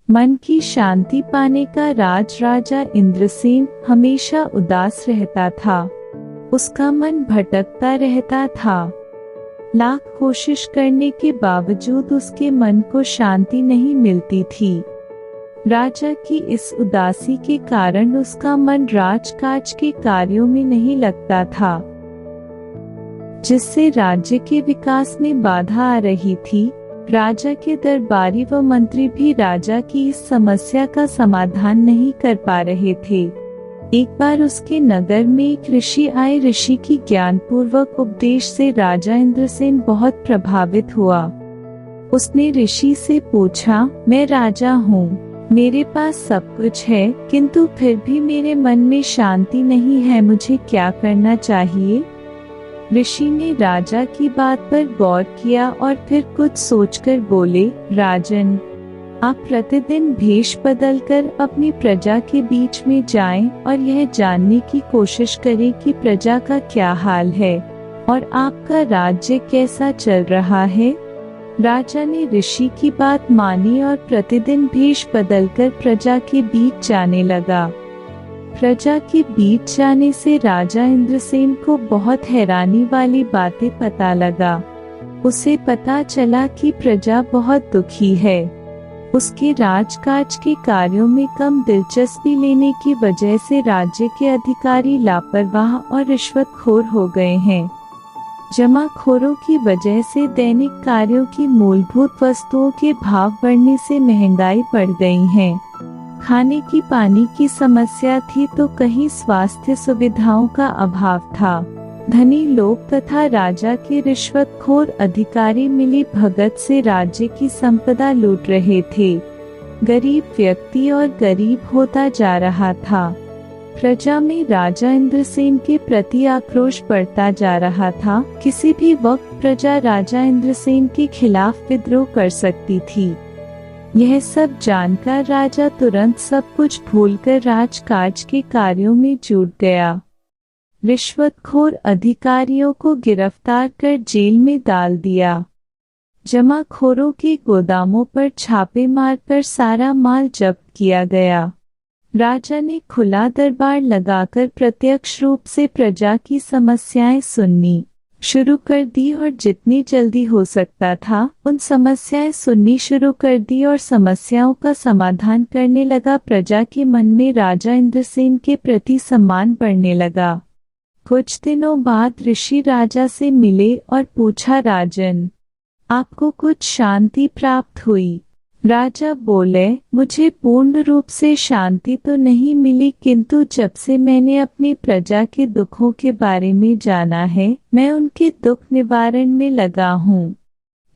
मन की शांति पाने का राज राजा इंद्रसेन हमेशा उदास रहता था। उसका मन भटकता रहता था। लाख कोशिश करने के बावजूद उसके मन को शांति नहीं मिलती थी। राजा की इस उदासी के कारण उसका मन राजकाज के कार्यों में नहीं लगता था, जिससे राज्य के विकास में बाधा आ रही थी। राजा के दरबारी व मंत्री भी राजा की इस समस्या का समाधान नहीं कर पा रहे थे। एक बार उसके नगर में एक ऋषि आए। ऋषि की ज्ञानपूर्वक उपदेश से राजा इंद्रसेन बहुत प्रभावित हुआ। उसने ऋषि से पूछा, मैं राजा हूँ, मेरे पास सब कुछ है, किंतु फिर भी मेरे मन में शांति नहीं है, मुझे क्या करना चाहिए? ऋषि ने राजा की बात पर गौर किया और फिर कुछ सोचकर बोले, राजन, आप प्रतिदिन भेष बदलकर अपनी प्रजा के बीच में जाएं और यह जानने की कोशिश करें कि प्रजा का क्या हाल है और आपका राज्य कैसा चल रहा है। राजा ने ऋषि की बात मानी और प्रतिदिन भेष बदलकर प्रजा के बीच जाने लगा। प्रजा के बीच जाने से राजा इंद्रसेन को बहुत हैरानी वाली बातें पता लगा। उसे पता चला कि प्रजा बहुत दुखी है। उसके राजकाज के कार्यों में कम दिलचस्पी लेने की वजह से राज्य के अधिकारी लापरवाह और रिश्वतखोर हो गए हैं। जमाखोरों की वजह से दैनिक कार्यों की मूलभूत वस्तुओं के भाव बढ़ने से महंगाई बढ़ गई है। खाने की पानी की समस्या थी तो कहीं स्वास्थ्य सुविधाओं का अभाव था। धनी लोग तथा राजा के रिश्वतखोर अधिकारी मिली भगत से राज्य की संपदा लूट रहे थे। गरीब व्यक्ति और गरीब होता जा रहा था। प्रजा में राजा इंद्रसेन के प्रति आक्रोश बढ़ता जा रहा था। किसी भी वक्त प्रजा राजा इंद्रसेन के खिलाफ विद्रोह कर सकती थी। यह सब जानकर राजा तुरंत सब कुछ भूलकर राजकाज के कार्यों में जुट गया। रिश्वतखोर अधिकारियों को गिरफ्तार कर जेल में डाल दिया। जमाखोरों के गोदामों पर छापे मारकर सारा माल जब्त किया गया। राजा ने खुला दरबार लगाकर प्रत्यक्ष रूप से प्रजा की समस्याएं सुननी शुरू कर दी और जितनी जल्दी हो सकता था उन समस्याएं सुननी शुरू कर दी और समस्याओं का समाधान करने लगा। प्रजा के मन में राजा इंद्रसेन के प्रति सम्मान बढ़ने लगा। कुछ दिनों बाद ऋषि राजा से मिले और पूछा, राजन, आपको कुछ शांति प्राप्त हुई? राजा बोले, मुझे पूर्ण रूप से शांति तो नहीं मिली, किंतु जब से मैंने अपनी प्रजा के दुखों के बारे में जाना है, मैं उनके दुख निवारण में लगा हूँ।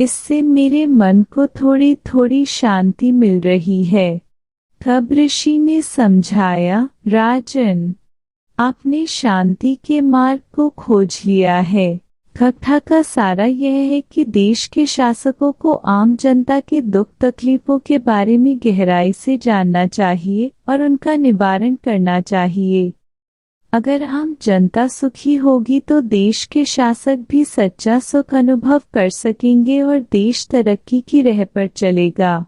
इससे मेरे मन को थोड़ी थोड़ी शांति मिल रही है। तब ऋषि ने समझाया, राजन, आपने शांति के मार्ग को खोज लिया है। कथा का सारा यह है कि देश के शासकों को आम जनता के दुख तकलीफों के बारे में गहराई से जानना चाहिए और उनका निवारण करना चाहिए। अगर आम जनता सुखी होगी तो देश के शासक भी सच्चा सुख अनुभव कर सकेंगे और देश तरक्की की राह पर चलेगा।